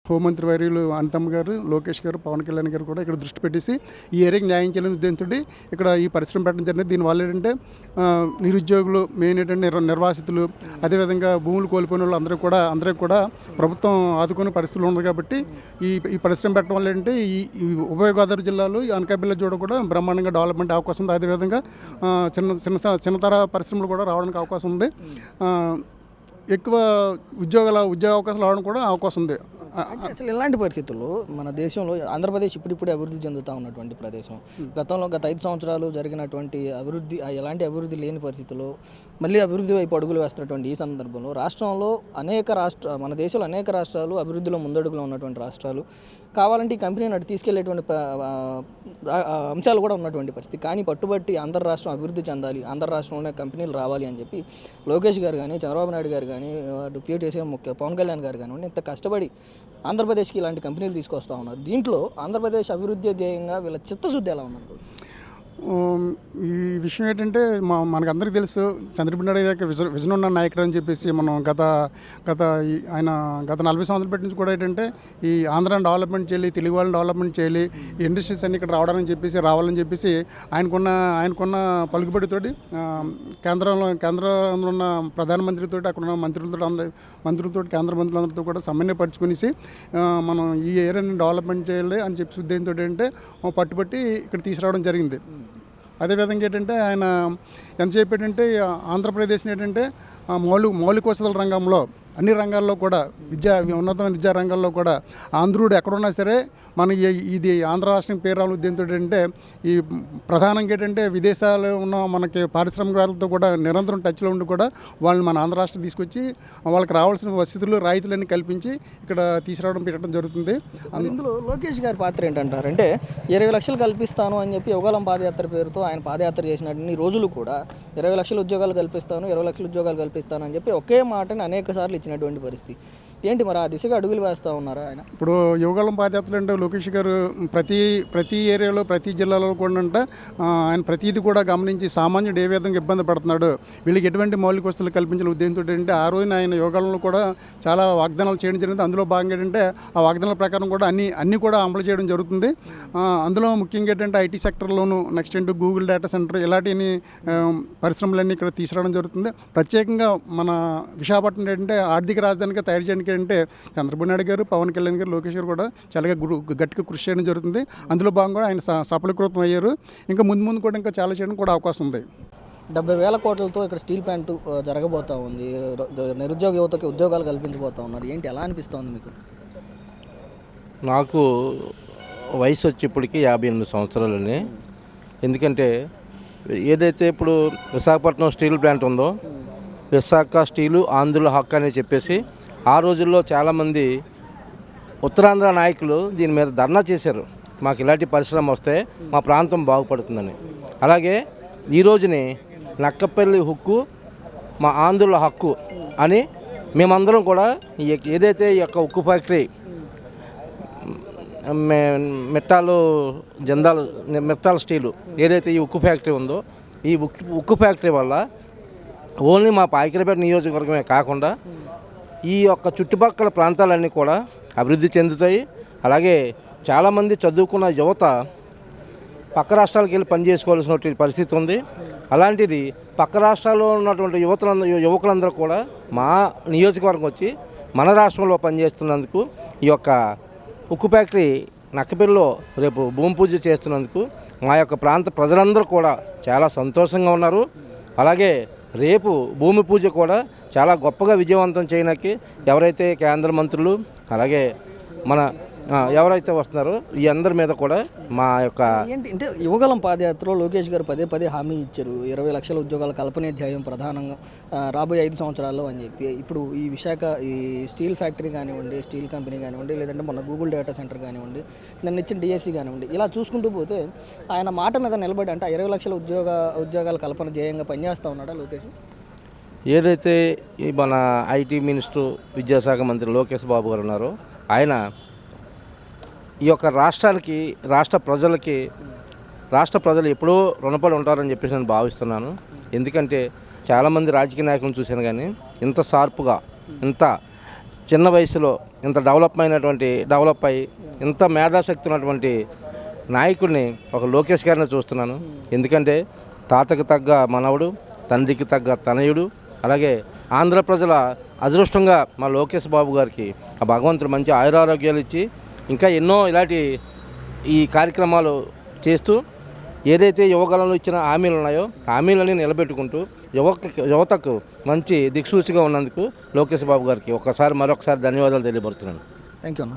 హోంమంత్రి వర్యులు అనితమ్మ గారు, లోకేష్ గారు, పవన్ కళ్యాణ్ గారు కూడా ఇక్కడ దృష్టి పెట్టేసి ఈ ఏరియాకి న్యాయం చేయాలని ఉద్దేశంతో ఇక్కడ ఈ పరిశ్రమ పెట్టడం జరిగింది. దీనివల్ల ఏంటంటే నిరుద్యోగులు, మెయిన్ ఏంటంటే నిర్వాసితులు, అదేవిధంగా భూములు కోల్పోయిన వాళ్ళు అందరికీ కూడా ప్రభుత్వం ఆదుకునే పరిస్థితులు ఉంది. కాబట్టి ఈ పరిశ్రమ పెట్టడం వల్ల ఏంటంటే ఈ ఉభయ గోదావరి జిల్లాలో ఈ అనకాపల్లి జోడ కూడా బ్రహ్మాండంగా డెవలప్మెంట్ అవకాశం ఉంది. అదేవిధంగా చిన్నతర పరిశ్రమలు కూడా రావడానికి అవకాశం ఉంది. ఎక్కువ ఉద్యోగ అవకాశాలు రావడానికి కూడా అవకాశం ఉంది. అసలు ఇలాంటి పరిస్థితుల్లో మన దేశంలో ఆంధ్రప్రదేశ్ ఇప్పుడిప్పుడే అభివృద్ధి చెందుతూ ఉన్నటువంటి ప్రదేశం, గత 5 సంవత్సరాలు జరిగినటువంటి అభివృద్ధి, ఎలాంటి అభివృద్ధి లేని పరిస్థితుల్లో మళ్ళీ అభివృద్ధి వైపు అడుగులు వేస్తున్నటువంటి ఈ సందర్భంలో రాష్ట్రంలో మన దేశంలో అనేక రాష్ట్రాలు అభివృద్ధిలో ముందడుగులో ఉన్నటువంటి రాష్ట్రాలు కావాలంటే ఈ కంపెనీని అటు తీసుకెళ్లేటువంటి అంశాలు కూడా ఉన్నటువంటి పరిస్థితి. కానీ పట్టుబట్టి ఆంధ్ర రాష్ట్రం అభివృద్ధి చెందాలి, ఆంధ్ర రాష్ట్రంలోనే కంపెనీలు రావాలి అని చెప్పి లోకేష్ గారు కానీ, చంద్రబాబు నాయుడు గారు కానీ, డిప్యూటీ సీఎం పవన్ కళ్యాణ్ గారు కానివ్వండి ఇంత కష్టపడి ఆంధ్రప్రదేశ్కి ఇలాంటి కంపెనీలు తీసుకొస్తూ ఉన్నారు. దీంట్లో ఆంధ్రప్రదేశ్ అభివృద్ధి ధ్యేయంగా వీళ్ళ చిత్తశుద్ధి ఎలా ఉన్నారు? ఈ విషయం ఏంటంటే మనకందరికీ తెలుసు, చంద్రబాబు నాయుడు గారికి విజన్ ఉన్న నాయకుడు అని చెప్పేసి మనం ఆయన గత 40 సంవత్సరాలు పెట్టి నుంచి కూడా ఏంటంటే ఈ ఆంధ్రాని డెవలప్మెంట్ చేయాలి, తెలుగు వాళ్ళని డెవలప్మెంట్ చేయాలి, ఇండస్ట్రీస్ అన్ని ఇక్కడ రావాలని చెప్పేసి ఆయనకున్న పలుకుబడితోటి కేంద్రంలో ఉన్న ప్రధానమంత్రితో, అక్కడ ఉన్న మంత్రులతో కేంద్ర మంత్రులందరితో కూడా సమన్వయపరుచుకునేసి మనం ఈ ఏరియాని డెవలప్మెంట్ చేయాలి అని చెప్పి ఉద్దేశంతో ఏంటంటే పట్టుబట్టి ఇక్కడ తీసుకురావడం జరిగింది. అదేవిధంగా ఏంటంటే ఆయన ఎంతసేపు ఏంటంటే ఆంధ్రప్రదేశ్ని ఏంటంటే మౌలిక వసతుల రంగంలో అన్ని రంగాల్లో కూడా ఉన్నతమైన విద్యా రంగాల్లో కూడా ఆంధ్రుడు ఎక్కడున్నా సరే మన ఇది ఆంధ్ర రాష్ట్రం పేరు రావాలి ఉద్దేశంతో ఏంటంటే ఈ ప్రధానంగా ఏంటంటే విదేశాల్లో ఉన్న మనకి పారిశ్రామికవేత్తలతో కూడా నిరంతరం టచ్లో ఉండి కూడా వాళ్ళని మన ఆంధ్ర రాష్ట్రం తీసుకొచ్చి వాళ్ళకి రావాల్సిన వసతులు, రాయితీలన్నీ కల్పించి ఇక్కడ పెట్టడం జరుగుతుంది. ఇందులో లోకేష్ గారి పాత్ర ఏంటంటారంటే 20 లక్షలు కల్పిస్తాను అని చెప్పి యువగలం పాదయాత్ర పేరుతో ఆయన పాదయాత్ర చేసినన్ని రోజులు కూడా 20 లక్షల ఉద్యోగాలు కల్పిస్తాను, 20 లక్షల ఉద్యోగాలు కల్పిస్తాను అని చెప్పి ఒకే మాటని అనేక సార్లు ఇచ్చినటువంటి పరిస్థితి ఏంటి? మరి ఆ దిశగా అడుగులు వేస్తూ ఉన్నారా ఆయన? ఇప్పుడు యువగలం పాదయాత్రలు అంటే లోకేష్ గారు ప్రతి ఏరియాలో, ప్రతి జిల్లాలో కూడా అంటే ఆయన ప్రతిదీ కూడా గమనించి సామాన్యుడు ఏ విధంగా ఇబ్బంది పడుతున్నాడు, వీళ్ళకి ఎటువంటి మౌలిక వసతులు కల్పించాలి ఉద్దేశంతో ఏంటంటే ఆ రోజున ఆయన యువగలంలో కూడా చాలా వాగ్దానాలు చేయడం జరిగింది. అందులో భాగంగా ఏంటంటే ఆ వాగ్దానాల ప్రకారం కూడా అన్నీ కూడా అమలు చేయడం జరుగుతుంది. అందులో ముఖ్యంగా ఏంటంటే ఐటీ సెక్టర్లోను, నెక్స్ట్ ఏంటంటే గూగుల్ డేటా సెంటర్ ఇలాంటి పరిశ్రమలన్నీ ఇక్కడ తీసుకురావడం జరుగుతుంది. ప్రత్యేకంగా మన విశాఖపట్నం ఏంటంటే ఆర్థిక రాజధానిగా తయారు చేయడానికి అంటే చంద్రబాబు నాయుడు గారు, పవన్ కళ్యాణ్ గారు, లోకేష్ గారు కూడా చాలా గట్టిగా కృషి చేయడం జరుగుతుంది. అందులో భాగంగా ఆయన సఫలీకృతం అయ్యారు. ఇంకా ముందు కూడా ఇంకా చాలా చేయడం కూడా అవకాశం ఉంది. 70,000 కోట్లతో ఇక్కడ స్టీల్ ప్లాంట్ జరగబోతూ ఉంది. నిరుద్యోగ యువతకి ఉద్యోగాలు కల్పించబోతూ ఉన్నారు. ఏంటి, ఎలా అనిపిస్తుంది మీకు? నాకు వయసు వచ్చి ఇప్పటికి 58 సంవత్సరాలని. ఎందుకంటే ఏదైతే ఇప్పుడు విశాఖపట్నం స్టీల్ ప్లాంట్ ఉందో, విశాఖ స్టీలు ఆంధ్రుల హక్కు అని చెప్పేసి ఆ రోజుల్లో చాలామంది ఉత్తరాంధ్ర నాయకులు దీని మీద ధర్నా చేశారు. మాకు ఇలాంటి పరిశ్రమ వస్తే మా ప్రాంతం బాగుపడుతుందని. అలాగే ఈ రోజుని నక్కపల్లి హక్కు మా ఆంధ్రుల హక్కు అని మేమందరం కూడా ఏదైతే ఈ యొక్క ఉక్కు ఫ్యాక్టరీ మెట్టాల స్టీలు ఏదైతే ఈ ఉక్కు ఫ్యాక్టరీ ఉందో, ఈ ఉక్కు ఫ్యాక్టరీ వల్ల ఓన్లీ మా పాయకరపేట నియోజకవర్గమే కాకుండా ఈ యొక్క చుట్టుపక్కల ప్రాంతాలన్నీ కూడా అభివృద్ధి చెందుతాయి. అలాగే చాలామంది చదువుకున్న యువత పక్క రాష్ట్రాలకు వెళ్ళి పనిచేసుకోవాల్సిన పరిస్థితి ఉంది. అలాంటిది పక్క రాష్ట్రాల్లో ఉన్నటువంటి యువకులందరూ కూడా మా నియోజకవర్గం వచ్చి మన రాష్ట్రంలో పనిచేస్తున్నందుకు, ఈ యొక్క ఉక్కు ఫ్యాక్టరీ నక్కపల్లిలో రేపు భూమి పూజ చేస్తున్నందుకు మా యొక్క ప్రాంత ప్రజలందరూ కూడా చాలా సంతోషంగా ఉన్నారు. అలాగే రేపు భూమి పూజ కూడా చాలా గొప్పగా విజయవంతం చేయడానికి ఎవరైతే కేంద్ర మంత్రులు, అలాగే మన ఎవరైతే వస్తున్నారో ఈ అందరి మీద కూడా మా యొక్క అంటే యువగలం పాదయాత్రలో లోకేష్ గారు పదే హామీ ఇచ్చారు. 20 లక్షల ఉద్యోగాల కల్పనే ధ్యేయం ప్రధానంగా రాబోయే 5 సంవత్సరాల్లో అని చెప్పి. ఇప్పుడు ఈ స్టీల్ ఫ్యాక్టరీ కానివ్వండి, స్టీల్ కంపెనీ కానివ్వండి, లేదంటే మొన్న గూగుల్ డేటా సెంటర్ కానివ్వండి, దాన్ని ఇచ్చిన డిఎస్సి కానివ్వండి, ఇలా చూసుకుంటూ పోతే ఆయన మాట మీద నిలబడి అంటే 20 లక్షల ఉద్యోగాల కల్పన ధ్యేయంగా పనిచేస్తూ ఉన్నాడా లోకేష్? ఏదైతే మన ఐటీ మినిస్టర్, విద్యాశాఖ మంత్రి లోకేష్ బాబు గారు ఉన్నారో, ఆయన ఈ యొక్క రాష్ట్రానికి, రాష్ట్ర ప్రజలు ఎప్పుడూ రుణపడి ఉంటారని చెప్పేసి నేను భావిస్తున్నాను. ఎందుకంటే చాలామంది రాజకీయ నాయకులను చూశాను, కానీ ఇంత షార్ప్గా, ఇంత చిన్న వయసులో ఇంత డెవలప్ అయ్యి ఇంత మేధాశక్తి ఉన్నటువంటి నాయకుడిని ఒక లోకేష్ గారిని చూస్తున్నాను. ఎందుకంటే తాతకు తగ్గ మనవడు, తండ్రికి తగ్గ తనయుడు, అలాగే ఆంధ్ర ప్రజల అదృష్టంగా మా లోకేష్ బాబు గారికి ఆ భగవంతుడు మంచి ఆయురారోగ్యాలు ఇచ్చి ఇంకా ఎన్నో ఇలాంటి ఈ కార్యక్రమాలు చేస్తూ ఏదైతే యువకాలంలో ఇచ్చిన హామీలు ఉన్నాయో హామీలని నిలబెట్టుకుంటూ యువతకు మంచి దిక్సూచిగా ఉన్నందుకు లోకేష్ బాబు గారికి మరొకసారి ధన్యవాదాలు తెలియపడుతున్నాను. థ్యాంక్ యూ అన్న.